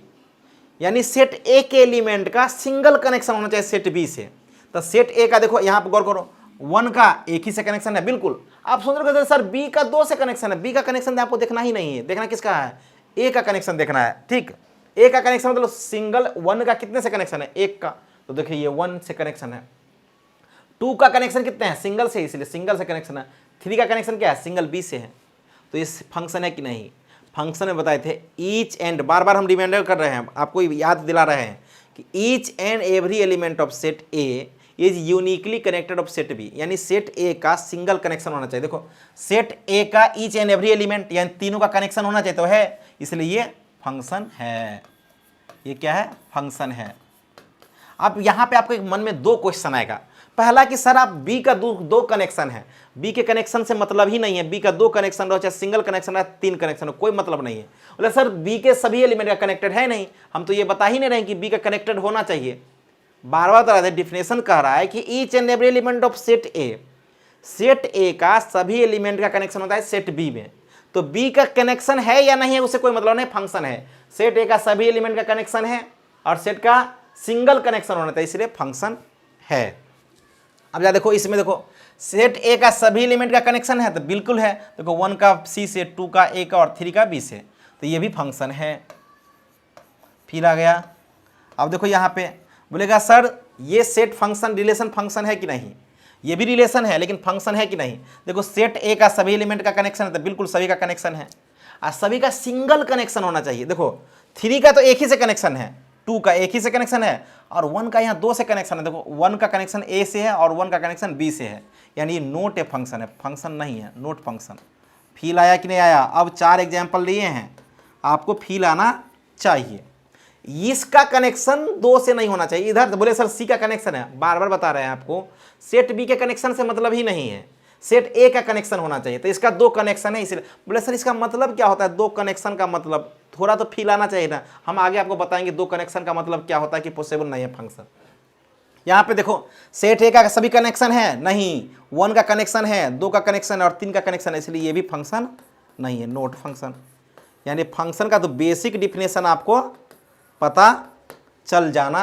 यानी सेट ए के एलिमेंट का सिंगल कनेक्शन होना चाहिए सेट बी से। तो सेट ए का देखो यहाँ पर गौर करो, 1 का एक ही से कनेक्शन है, बिल्कुल। आप सोच रहे हो सर बी का 2 से कनेक्शन है, बी का कनेक्शन आपको देखना ही नहीं है, देखना किसका है, ए का कनेक्शन देखना है। ठीक, ए का कनेक्शन मतलब सिंगल, 1 का कितने से कनेक्शन है, 1 का, तो देखिए ये 1 से कनेक्शन है। 2 का कनेक्शन कितने हैं, सिंगल से, इसलिए सिंगल से कनेक्शन है। 3 का कनेक्शन क्या है, सिंगल बी से है। तो इस फंक्शन है कि नहीं, फंक्शन में बताए थे ईच एंड, बार बार हम रिमाइंडर कर रहे हैं, आपको याद दिला रहे हैं कि each and every element of set A is uniquely connected of set B, यानी सेट ए का सिंगल कनेक्शन होना चाहिए। देखो सेट ए का ईच एंड एवरी एलिमेंट यानी तीनों का कनेक्शन होना चाहिए, तो है, इसलिए ये फंक्शन है। ये क्या है, फंक्शन है। अब यहाँ पे आपके मन में 2 क्वेश्चन आएगा। पहला कि सर आप बी का दो कनेक्शन है, बी के कनेक्शन से मतलब ही नहीं है, बी का 2 कनेक्शन रहो, चाहे सिंगल कनेक्शन है, 3 कनेक्शन हो, कोई मतलब नहीं है। बोले सर बी के सभी एलिमेंट का कनेक्टेड है नहीं, हम तो ये बता ही नहीं रहे कि बी का कनेक्टेड होना चाहिए। बार बार बता रहे थे, डिफिनेशन कह रहा है कि each and every element of set A, set A का सभी एलिमेंट का कनेक्शन होता है सेट बी में। तो बी का कनेक्शन है या नहीं है उससे कोई मतलब नहीं, फंक्शन है। सेट ए का सभी एलिमेंट का कनेक्शन है और सेट का सिंगल कनेक्शन होना चाहिए, इसलिए फंक्शन है। अब जा देखो इसमें, देखो सेट ए का सभी एलिमेंट का कनेक्शन है, तो बिल्कुल है। देखो 1 का सी से, 2 का ए का और 3 का बी से, तो ये भी फंक्शन है। फिर आ गया, अब देखो यहाँ पे बोलेगा सर ये सेट फंक्शन रिलेशन फंक्शन है कि नहीं, ये भी रिलेशन है लेकिन फंक्शन है कि नहीं। देखो सेट ए का सभी एलिमेंट का कनेक्शन है, तो बिल्कुल सभी का कनेक्शन है, और सभी का सिंगल कनेक्शन होना चाहिए। देखो 3 का तो एक ही से कनेक्शन है, 2 का एक ही से कनेक्शन है, और 1 का यहाँ 2 से कनेक्शन है। देखो 1 का कनेक्शन ए से है और 1 का कनेक्शन बी से है, यानी ये नोट ए फंक्शन है, फंक्शन नहीं है, नोट फंक्शन। फील आया कि नहीं आया। अब 4 एग्जाम्पल लिए हैं, आपको फील आना चाहिए। इसका कनेक्शन 2 से नहीं होना चाहिए, इधर तो बोले सर सी का कनेक्शन है, बार बार बता रहे हैं आपको, सेट बी के कनेक्शन से मतलब ही नहीं है, सेट ए का कनेक्शन होना चाहिए। तो इसका 2 कनेक्शन है, इसलिए बोले सर इसका मतलब क्या होता है, 2 कनेक्शन का मतलब थोड़ा तो फील आना चाहिए ना। हम आगे आपको बताएंगे 2 कनेक्शन का मतलब क्या होता है कि पॉसिबल नहीं है फंक्शन। यहाँ पे देखो सेट ए का सभी कनेक्शन है नहीं, 1 का कनेक्शन है, 2 का कनेक्शन है और 3 का कनेक्शन है, इसलिए ये भी फंक्शन नहीं है, नोट फंक्शन। यानी फंक्शन का तो बेसिक डिफिनेशन आपको पता चल जाना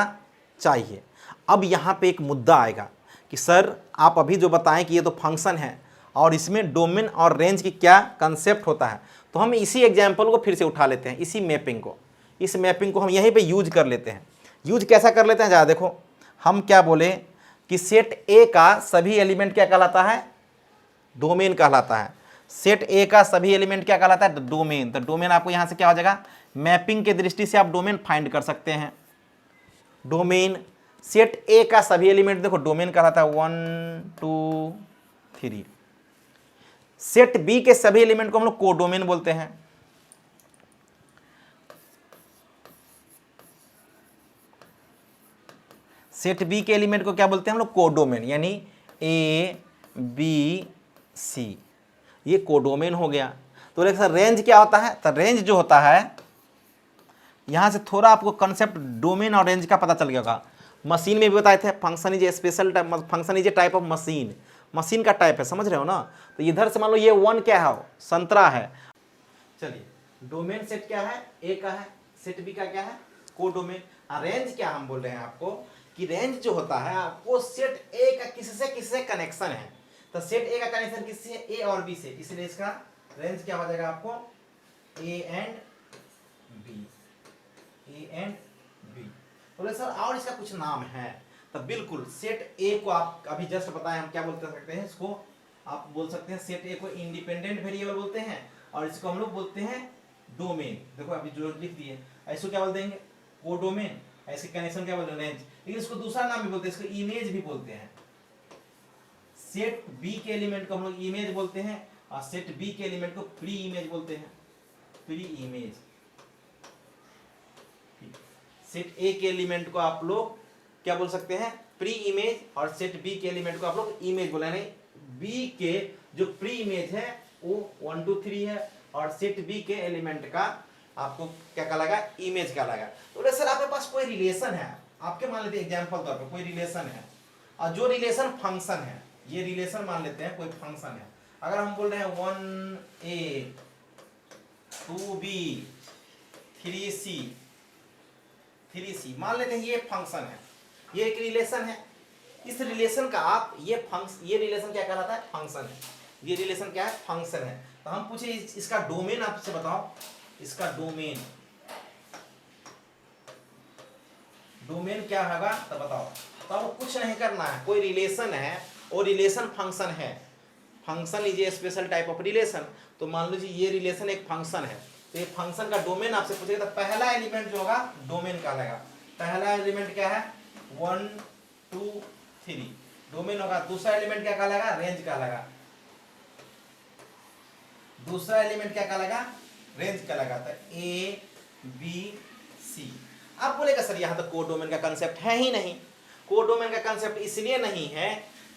चाहिए। अब यहाँ पे एक मुद्दा आएगा कि सर आप अभी जो बताएं कि ये तो फंक्शन है और इसमें डोमेन और रेंज की क्या कंसेप्ट होता है, तो हम इसी एग्जाम्पल को फिर से उठा लेते हैं, इसी मैपिंग को, इस मैपिंग को हम यहीं पे यूज कर लेते हैं। यूज कैसा कर लेते हैं, ज़रा देखो, हम क्या बोले कि सेट ए का सभी एलिमेंट क्या कहलाता है, डोमेन कहलाता है। सेट ए का सभी एलिमेंट क्या कहलाता है, डोमेन। तो डोमेन आपको यहाँ से क्या हो जाएगा, मैपिंग के दृष्टि से आप डोमेन फाइंड कर सकते हैं। डोमेन सेट ए का सभी एलिमेंट देखो डोमेन कहलाता है 1 2 3। सेट बी के सभी एलिमेंट को हम लोग कोडोमेन बोलते हैं। सेट बी के एलिमेंट को क्या बोलते हैं हम लोग, कोडोमेन, यानी ए बी सी, ये कोडोमेन हो गया। तो लेकिन सर रेंज क्या होता है, तो रेंज जो होता है, यहाँ से थोड़ा आपको कंसेप्ट डोमेन और रेंज का पता चल गया होगा। मशीन में भी बताए थे, function is A special type, function is a type of machine. Machine का टाइप है, समझ रहे हो ना। तो इधर से मान लो ये 1 क्या है, संतरा है। चलिए डोमेन सेट क्या है, ए का है, सेट बी का क्या है, कोडोमेन। रेंज क्या हम बोल रहे हैं आपको कि रेंज जो होता है आपको सेट ए का किससे कनेक्शन है, तो सेट ए का कनेक्शन किससे, ए और बी से, इसलिए इसका रेंज क्या हो जाएगा आपको A and B, A and B. बोले सर और इसका कुछ नाम है, तो बिल्कुल सेट ए को आप अभी जस्ट बताएं हम क्या बोलते सकते हैं, इसको आप बोल सकते हैं सेट ए को इंडिपेंडेंट वेरिएबल बोलते हैं, और इसको हम लोग बोलते हैं डोमेन। देखो अभी जो लिख दिए, ऐसे क्या बोल देंगे, कोडोमेन, ऐसे कनेक्शन क्या बोलते हैं, रेंज। लेकिन इसको दूसरा नाम भी बोलते हैं, इसको इमेज भी बोलते हैं। सेट बी के एलिमेंट को हम लोग इमेज बोलते हैं, और सेट बी के एलिमेंट को प्री इमेज बोलते हैं, प्री इमेज। सेट ए के एलिमेंट को आप लोग क्या बोल सकते हैं, प्री इमेज, और सेट बी के एलिमेंट को आप लोग इमेज बोले। नहीं, बी के जो प्री इमेज है वो 1 2 3 है, और सेट बी के एलिमेंट का आपको क्या कहलाएगा, इमेज कहलाएगा। तो सर आपके पास कोई रिलेशन है, आपके मान लेते हैं एग्जांपल तौर पे कोई रिलेशन है, और जो रिलेशन फंक्शन है, ये रिलेशन मान लेते हैं कोई फंक्शन है। अगर हम बोल रहे हैं 1a 2b 3c मान लेते हैं, ये फंक्शन है, ये एक रिलेशन है। इस रिलेशन का आप ये रिलेशन क्या कहलाता है, फंक्शन है। ये रिलेशन क्या है, फंक्शन है। तो हम पूछे इसका डोमेन आपसे बताओ, इसका डोमेन क्या होगा, तो बताओ। तो अब कुछ नहीं करना है, कोई रिलेशन है और रिलेशन फंक्शन है। Function is A special type of relation. तो मान लीजिए ये रिलेशन एक फंक्शन है, तो ये फंक्शन का डोमेन आपसे पूछेगा, तो पहला एलिमेंट जो होगा डोमेन का रहेगा। पहला एलिमेंट क्या है, 1 2 3 डोमेन होगा। दूसरा एलिमेंट क्या कहलाएगा, रेंज कहलाएगा। दूसरा एलिमेंट क्या कहलाएगा, रेंज कहलाएगा। तो ए बी सी। आप बोलेगा सर यहाँ तो कोडोमेन का कंसेप्ट है ही नहीं। कोडोमेन का कंसेप्ट इसलिए नहीं है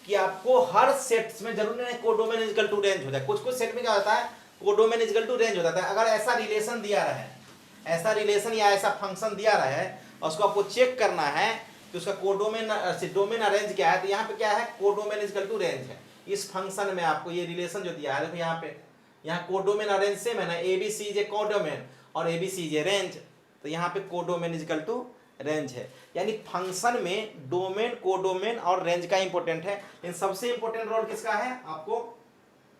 कि आपको हर सेट्स में जरूरी नहीं कोडोमेन इक्वल टू रेंज हो जाए। कुछ कुछ सेट में क्या होता है, कोडोमेन इक्वल टू रेंज हो जाता है। अगर ऐसा रिलेशन दिया रहे, ऐसा रिलेशन या ऐसा फंक्शन दिया रहे, और उसको आपको चेक करना है कि उसका कोडोमेन डोमेन और रेंज क्या है, तो यहाँ पे क्या है, कोडोमेन इक्वल टू रेंज है। इस फंक्शन में आपको ये रिलेशन जो दिया है, देखो यहाँ पे, यहाँ कोडोमेन और रेंज सेम है ना, A B C J codomain और A B C J range. तो यहाँ पे कोडोमेन इक्वल टू रेंज है। यानी फंक्शन में डोमेन, कोडोमेन और रेंज का इंपॉर्टेंट है। इन सबसे इंपॉर्टेंट रोल किसका है, आपको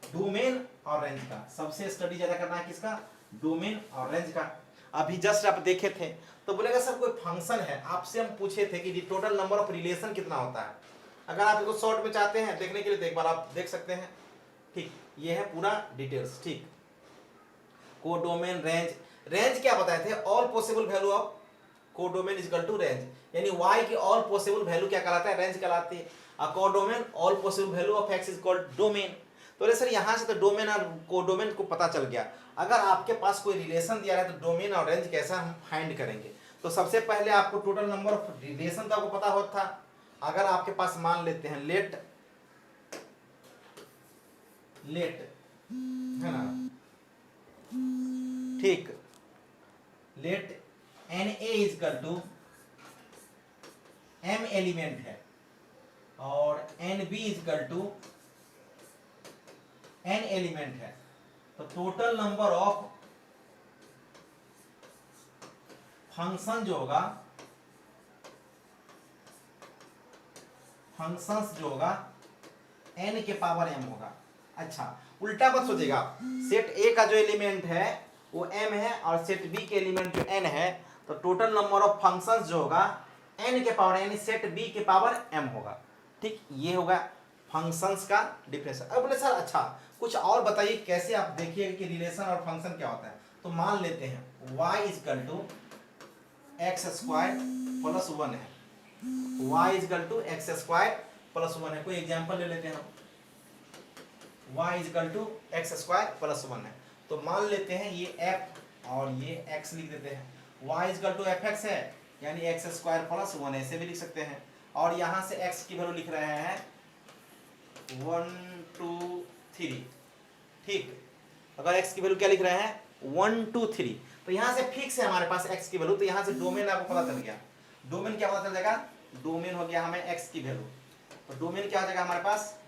डोमेन और रेंज का। सबसे स्टडी ज्यादा करना है किसका, डोमेन और रेंज का। अभी जस्ट आप देखे थे, तो बोलेगा सर कोई फंक्शन है, आपसे हम पूछे थे कि टोटल नंबर ऑफ रिलेशन कितना होता है। अगर आप इसको शॉर्ट में चाहते हैं देखने के लिए तो एक बार आप देख सकते हैं। ठीक, ये है पूरा डिटेल्स। ठीक, कोडोमेन, रेंज क्या बताए थे, all possible value of codomain is equal to range. यानी y की ऑल पॉसिबल वैल्यू क्या कहलाता है, रेंज कहलाती है। और codomain all possible value of x is called domain. तो सर यहाँ से तो डोमेन और कोडोमेन को पता चल गया। अगर आपके पास कोई रिलेशन दिया है तो डोमेन और रेंज कैसा हम फाइंड करेंगे। तो सबसे पहले आपको टोटल नंबर ऑफ रिलेशन तो आपको पता होता था। अगर आपके पास मान लेते हैं लेट है ना, ठीक, let n A is equal to m element है, और n B is equal to n element है। तो टोटल नंबर ऑफ फंक्शन जो होगा, फंक्शंस जो होगा n के पावर m होगा। अच्छा, उल्टा मत सोचेगा, सेट ए का जो एलिमेंट है वो m है, और सेट बी के एलिमेंट जो n है, तो टोटल नंबर ऑफ फंक्शंस जो होगा n के पावर, यानी सेट बी के पावर m होगा। ठीक, ये होगा फंक्शंस का डिफरेंस। अब बोले सर अच्छा कुछ और बताइए, कैसे आप देखिएगा कि रिलेशन और फंक्शन क्या होता है। तो मान लेते हैं y is equal to x square plus 1 है, y is equal to x square plus 1 है। कोई एग्जांपल ले लेते हैं हम, y is equal to x square plus 1 है। तो मान लेते हैं ये f और ये x लिख देते हैं। y is equal to f x है, यानी एक्स स्क्वायर प्लस 1, ऐसे भी लिख सकते हैं। और यहाँ से x की वैल्यू लिख रहे हैं 1 2 3। ठीक, अगर x की वैल्यू क्या लिख रहे हैं 1 2 3, तो यहाँ से फिक्स है हमारे पास x की वैल्यू। तो यहाँ से डोमेन आपको पता चल गया। डोमेन क्या पता चल जाएगा, डोमेन हो गया हमें x की वैल्यू। तो डोमेन क्या हो जाएगा हमारे पास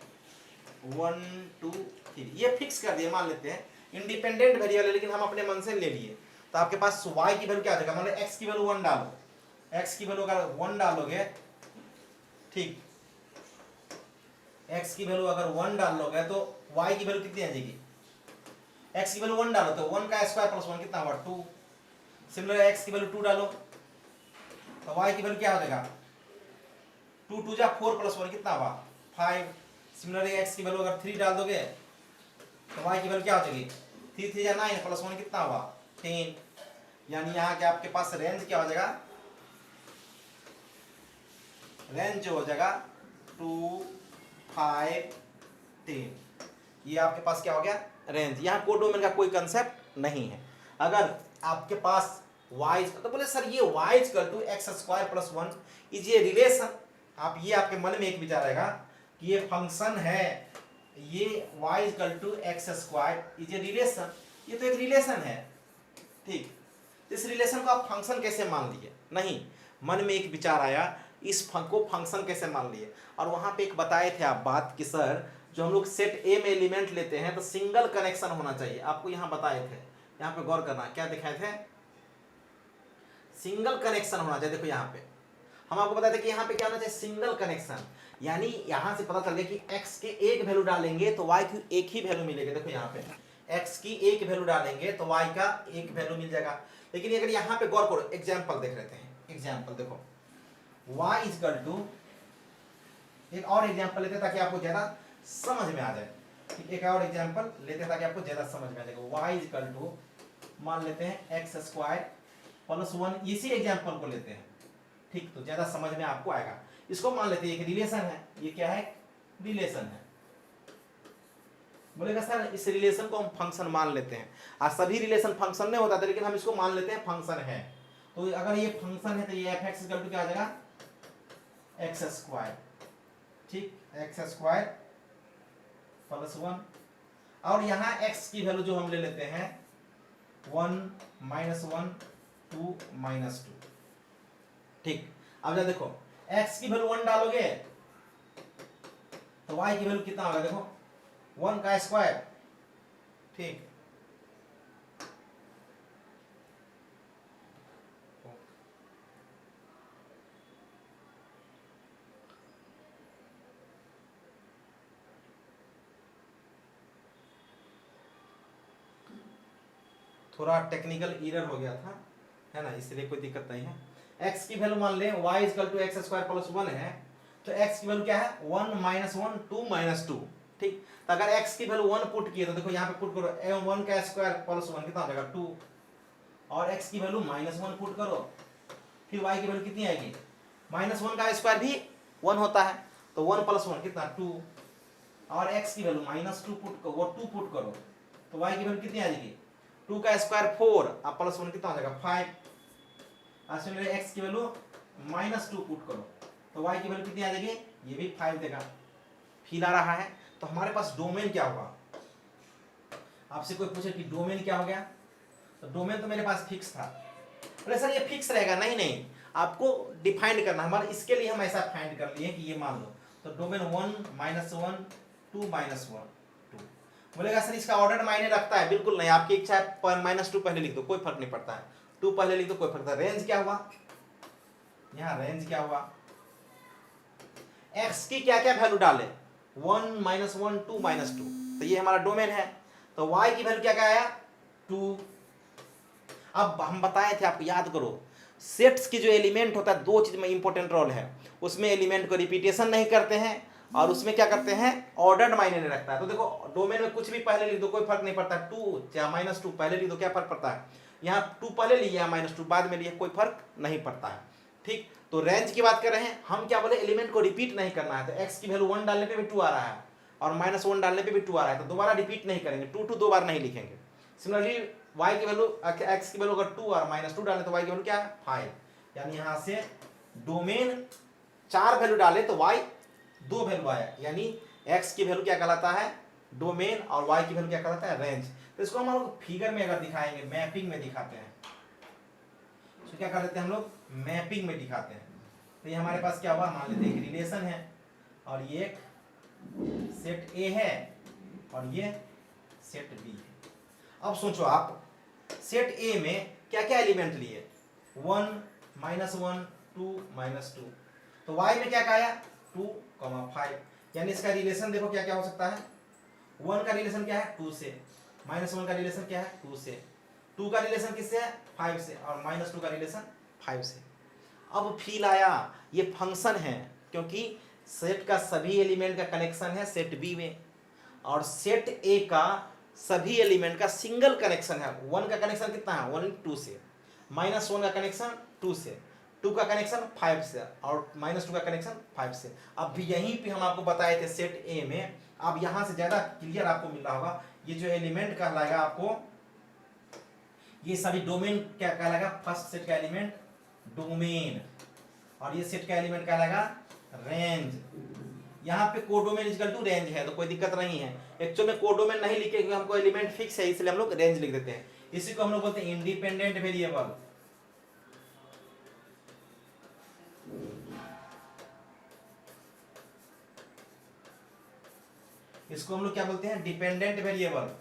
1 2 3, ये फिक्स कर दिए, मान लेते हैं इंडिपेंडेंट वेरिएबल है लेकिन हम अपने मन से ले लिए। तो आपके पास y की वैल्यू क्या आ जाएगा, मतलब x की वैल्यू 1 डालो, x की वैल्यू अगर 1 डालोगे, ठीक, x की वैल्यू अगर 1 डालोगे तो y की वैल्यू कितनी आ जाएगी, x की वैल्यू 1 डालो तो 1 का स्क्वायर प्लस 1 कितना हुआ 2। सिमिलर x की वैल्यू 2 डालो तो y की वैल्यू क्या हो जाएगा, 2 2 जा 4 प्लस 1 कितना हुआ 5। सिमिलरली x की वैल्यू अगर 3 डाल दोगे तो y की वैल्यू क्या हो जाएगी, 3 3 जा 9 प्लस 1 कितना हुआ 10। यानी यहाँ के आपके पास रेंज क्या हो जाएगा, रेंज जो हो जाएगा 2 5 10, ये आपके पास क्या हो गया रेंज। यहाँ कोडोमेन का कोई कंसेप्ट नहीं है। अगर आपके पास y तो बोले सर ये y equal to x square plus 1 is ये रिलेशन, आप ये आपके मन में एक विचार आएगा कि ये फंक्शन है, ये y equal to x square is a relation, ये तो एक रिलेशन है, ठीक। इस रिलेशन को आप फंक्शन कैसे मान लिए, नहीं, मन में एक विचार आया इस को फंक्शन कैसे मान लिए। और वहां पे एक बताए थे आप बात कि सर जो हम लोग सेट ए में एलिमेंट लेते हैं तो सिंगल कनेक्शन होना चाहिए, आपको यहाँ बताए थे, यहाँ पे गौर करना, क्या दिखाए थे, सिंगल कनेक्शन होना चाहिए। देखो यहाँ पे हम आपको बताते थे कि यहाँ पे क्या होना चाहिए, सिंगल कनेक्शन, यानी यहाँ से पता चल गया कि x के एक वैल्यू डालेंगे तो y की एक ही वैल्यू मिलेगी। देखो यहाँ पे x की एक वैल्यू डालेंगे तो y का एक वैल्यू मिल जाएगा। लेकिन अगर यहाँ पे गौर करो, एग्जाम्पल देख लेते हैं, एग्जाम्पल देखो y इक्वल टू, एक और एग्जाम्पल लेते ताकि आपको ज्यादा समझ में आ जाए, एक और एग्जाम्पल लेते ताकि आपको ज्यादा समझ में आ जाएगा। y इक्वल टू मान लेते हैं एक्स स्क्वायर प्लस 1, इसी एग्जाम्पल को लेते हैं, ठीक, तो ज्यादा समझ में आपको आएगा। इसको मान लेते हैं एक रिलेशन है, ये क्या है, रिलेशन है। बोलेगा सर इस रिलेशन को हम फंक्शन मान लेते हैं, आज सभी रिलेशन फंक्शन नहीं होता था लेकिन हम इसको मान लेते हैं फंक्शन है। तो अगर ये फंक्शन है तो ये एफ एक्स इक्वल टू क्या आ जाएगा, एक्स स्क्वायर, ठीक, एक्स स्क्वायर प्लस 1, और यहाँ x की वैल्यू जो हम ले लेते हैं 1 माइनस 1 2 माइनस 2, ठीक। अब जब देखो x की वैल्यू 1 डालोगे तो y की वैल्यू कितना होगा, देखो 1 का स्क्वायर, ठीक, थोड़ा टेक्निकल एरर हो गया था, है ना, इसलिए कोई दिक्कत नहीं है। x की वैल्यू मान ले y equal to x square plus 1 है, तो x की वैल्यू क्या है 1 माइनस 1 2 माइनस 2, ठीक। तो अगर x की वैल्यू 1 पुट किए तो देखो यहाँ पे पुट करो 1 का स्क्वायर प्लस 1 कितना हो जाएगा 2, और x की वैल्यू माइनस 1 पुट करो, फिर y की वैल्यू कितनी आएगी, माइनस 1 का स्क्वायर भी 1 होता है तो 1 प्लस 1 कितना 2, और x की वैल्यू माइनस 2 पुट करो, वो 2 पुट करो तो y की वैल्यू कितनी आ जाएगी, 2 का स्क्वायर 4 और प्लस 1 कितना हो जाएगा 5। आज मेरे x की वैल्यू माइनस 2 पुट करो तो y की वैल्यू कितनी आ जाएगी, ये भी 5 देगा। फील आ रहा है। तो हमारे पास डोमेन क्या हुआ, आपसे कोई पूछे कि डोमेन क्या हो गया, तो डोमेन तो मेरे पास फिक्स था। बोले सर ये फिक्स रहेगा, नहीं नहीं, आपको डिफाइंड करना, हमारे इसके लिए हम ऐसा फाइंड कर लिए कि ये मान लो तो डोमेन 1 माइनस 1 2 माइनस 1 2। बोलेगा सर इसका ऑर्डर मायने रखता है, बिल्कुल नहीं, आपकी इच्छा है माइनस 2 पहले लिख दो, कोई फर्क नहीं पड़ता है, 2 पहले लिख दो कोई फर्क नहीं। रेंज क्या हुआ, यहाँ रेंज क्या हुआ, x की क्या क्या वैल्यू डाले 1 माइनस 1 2 माइनस 2, तो ये हमारा डोमेन है। तो y की वैल्यू क्या क्या आया 2। अब हम बताए थे, आपको याद करो, सेट्स की जो एलिमेंट होता है दो चीज में इंपॉर्टेंट रोल है, उसमें एलिमेंट को रिपीटेशन नहीं करते हैं और उसमें क्या करते हैं ऑर्डर्ड मायने नहीं रखता है। तो देखो डोमेन में कुछ भी पहले लिख दो कोई फर्क नहीं पड़ता, 2 या माइनस 2 पहले लिख दो क्या फर्क पड़ता है, यहाँ 2 पहले लिए या माइनस 2 बाद में लिए कोई फर्क नहीं पड़ता है, ठीक। तो रेंज की बात कर रहे हैं हम, क्या बोले एलिमेंट को रिपीट नहीं करना है, तो x की वैल्यू 1 डालने पे भी 2 आ रहा है और माइनस 1 डालने पे भी 2 आ रहा है, तो दोबारा रिपीट नहीं करेंगे, 2 दो बार नहीं लिखेंगे। सिमिलरली y की वैल्यू x की वैल्यू अगर 2 और माइनस 2 डालें तो y की वैल्यू क्या है 5, यानी यहाँ से डोमेन 4 वैल्यू डाले तो y 2 वैल्यू आया, यानी x की वैल्यू क्या कहलाता है डोमेन और y की वैल्यू क्या कहलाता है रेंज। तो इसको हम लोग फिगर में अगर दिखाएंगे, मैपिंग में दिखाते हैं, तो क्या कर लेते हैं हम लोग मैपिंग में दिखाते हैं। तो ये हमारे पास क्या हुआ, मान लेते हैं एक रिलेशन है और ये एक सेट ए है और ये सेट बी है। अब सोचो आप, सेट ए में क्या क्या एलिमेंट लिए, 1 -1 2 -2, तो y में क्या आया 2, 5, यानी इसका रिलेशन देखो क्या क्या हो सकता है। 1 का रिलेशन क्या है 2 से, -1 का रिलेशन क्या है 2 से, 2 का रिलेशन किससे है 5 से, और -2 का रिलेशन 5 से। अब फील आया, ये फंक्शन है क्योंकि सेट का सभी एलिमेंट का कनेक्शन है सेट बी में, और सेट ए का सभी एलिमेंट का सिंगल कनेक्शन है। 1 का कनेक्शन कितना है 1 2 से, -1 का कनेक्शन 2 से, 2 का कनेक्शन 5 से, और -2 का कनेक्शन 5 से। अब भी यहीं पे हम आपको बताए थे सेट ए में, अब यहां से ज्यादा क्लियर आपको मिल रहा होगा, ये जो एलिमेंट कहलाएगा आपको, ये सभी डोमेन क्या कहलाएगा, फर्स्ट सेट का एलिमेंट डोमेन, और ये सेट का एलिमेंट कहलाएगा रेंज। यहाँ पे कोडोमेन इक्वल टू रेंज है तो कोई दिक्कत नहीं है। एक्चुअल में कोडोमेन नहीं लिखे क्योंकि हमको एलिमेंट फिक्स है, इसलिए हम लोग रेंज लिख देते हैं। इसी को हम लोग बोलते हैं इंडिपेंडेंट वेरिएबल। इसको हम लोग क्या बोलते हैं डिपेंडेंट वेरिएबल।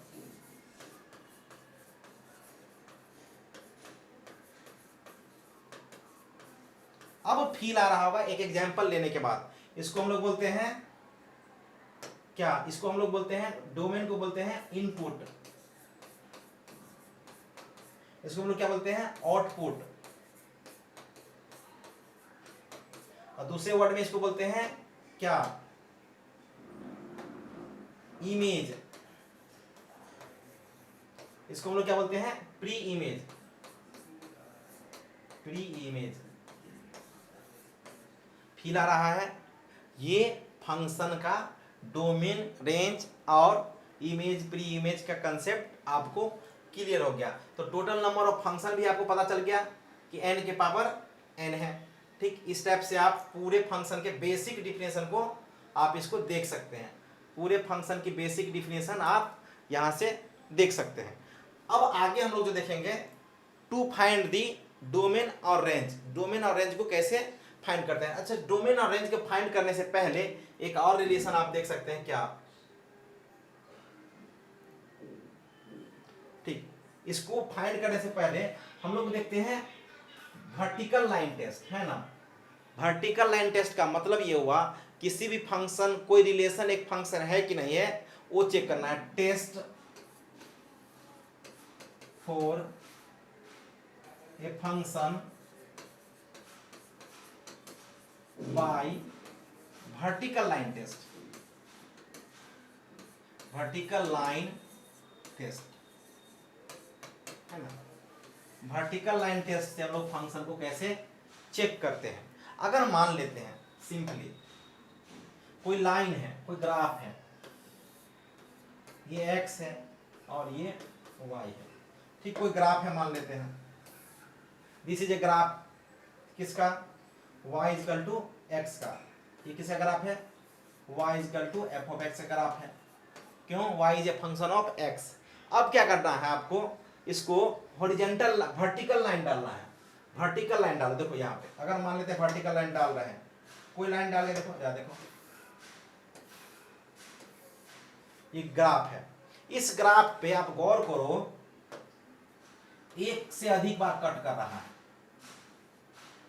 अब फील आ रहा होगा एक एग्जांपल लेने के बाद, इसको हम लोग बोलते हैं क्या, इसको हम लोग बोलते हैं डोमेन को बोलते हैं इनपुट, इसको हम लोग क्या बोलते हैं आउटपुट, और दूसरे वर्ड में इसको बोलते हैं क्या इमेज, इसको हम लोग क्या बोलते हैं pre image, pre image. Feel आ रहा है, ये फंक्शन का डोमेन रेंज और इमेज प्री इमेज का कंसेप्ट आपको क्लियर हो गया। तो टोटल नंबर ऑफ फंक्शन भी आपको पता चल गया कि n के पावर n है। ठीक, इस टाइप से आप पूरे फंक्शन के बेसिक डिफिनेशन को आप इसको देख सकते हैं, पूरे फंक्शन की बेसिक डिफिनेशन आप यहाँ से देख सकते हैं। अब आगे हम लोग जो देखेंगे टू फाइंड दी डोमेन और रेंज, डोमेन और रेंज को कैसे फाइंड करते हैं। अच्छा, डोमेन और रेंज को फाइंड करने से पहले एक और रिलेशन आप देख सकते हैं क्या, ठीक, इसको फाइंड करने से पहले हम लोग देखते हैं वर्टिकल लाइन टेस्ट, है ना। वर्टिकल लाइन टेस्ट का मतलब ये हुआ किसी भी फंक्शन, कोई रिलेशन एक फंक्शन है कि नहीं है वो चेक करना है। Test for a function by vertical line test, vertical line test, है ना। वर्टिकल लाइन टेस्ट से हम लोग फंक्शन को कैसे चेक करते हैं। अगर मान लेते हैं सिंपली कोई लाइन है, कोई ग्राफ है, ये x है और ये y है, ठीक, कोई ग्राफ है मान लेते हैं, दिस इज ए ग्राफ किसका, y इक्वल टू x का, ये किसका ग्राफ है, y equal to f of x का ग्राफ है। क्यों, y is a function of x। अब क्या करना है आपको, इसको हॉरिजॉन्टल वर्टिकल लाइन डालना है, वर्टिकल लाइन डालो। देखो यहाँ पे अगर मान लेते हैं वर्टिकल लाइन डाल रहे हैं, कोई लाइन डाल के देखो, या देखो ये ग्राफ है, इस ग्राफ पे आप गौर करो एक से अधिक बार कट कर रहा है,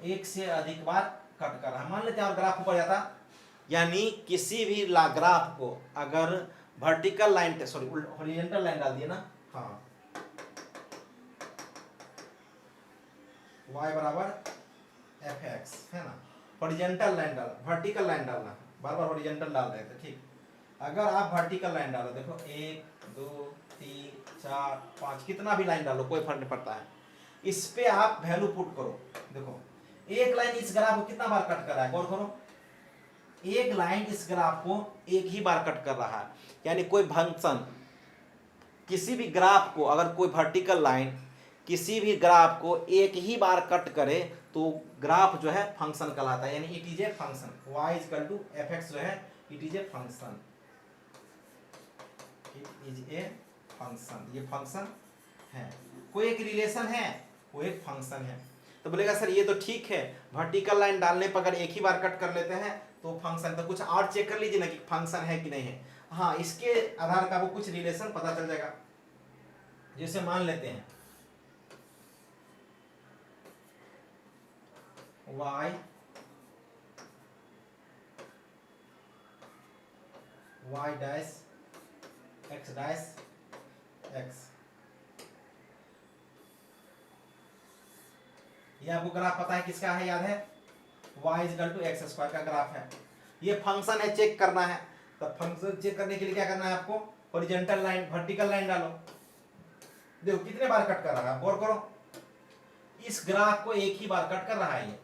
एक से अधिक बार कट कर रहा है। मान लेते हैं और ग्राफ ऊपर जाता, यानी किसी भी ग्राफ को अगर vertical line, sorry horizontal line डाल दिए ना, हाँ, y बराबर fx, है ना, हॉरिजॉन्टल लाइन डाल, वर्टिकल लाइन डालना, बार बार हॉरिजॉन्टल डाल रहे थे, ठीक। अगर आप वर्टिकल लाइन डालो, देखो 1 2 3 4 5 कितना भी लाइन डालो कोई फर्क नहीं पड़ता है, इस पे आप वैल्यू पुट करो। देखो एक लाइन इस ग्राफ को कितना बार कट कर रहा है, गौर करो, एक लाइन इस ग्राफ को एक ही बार कट कर रहा है। यानी कोई फंक्शन किसी भी ग्राफ को, अगर कोई वर्टिकल लाइन किसी भी ग्राफ को एक ही बार कट करे तो ग्राफ जो है फंक्शन कहलाता है, यानी it is a function. y equal to fx जो है it is a function, it is a function, ये फंक्शन है, कोई एक रिलेशन है, कोई एक फंक्शन है। तो बोलेगा सर ये तो ठीक है, वर्टिकल लाइन डालने पर अगर एक ही बार कट कर लेते हैं तो फंक्शन, तो कुछ और चेक कर लीजिए ना कि फंक्शन है कि नहीं है। हाँ, इसके आधार का वो कुछ रिलेशन पता चल जाएगा। जैसे मान लेते हैं y dash x dash x, ये आपको ग्राफ पता है किसका है, याद है, y equal to x square का ग्राफ है। ये फंक्शन है, चेक करना है। तो फंक्शन चेक करने के लिए क्या करना है आपको, हॉरिजॉन्टल लाइन वर्टिकल लाइन डालो। देखो कितने बार कट कर रहा है, गौर करो, इस ग्राफ को एक ही बार कट कर रहा है, ये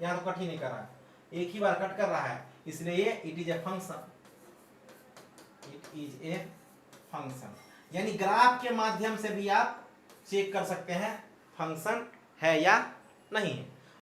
यहाँ तो कट ही नहीं कर रहा है, एक ही बार कट कर रहा है, इसलिए ये it is a function, it is a function. यानी ग्राफ के माध्यम से भी आप चेक कर सकते हैं फंक्शन है या नहीं है।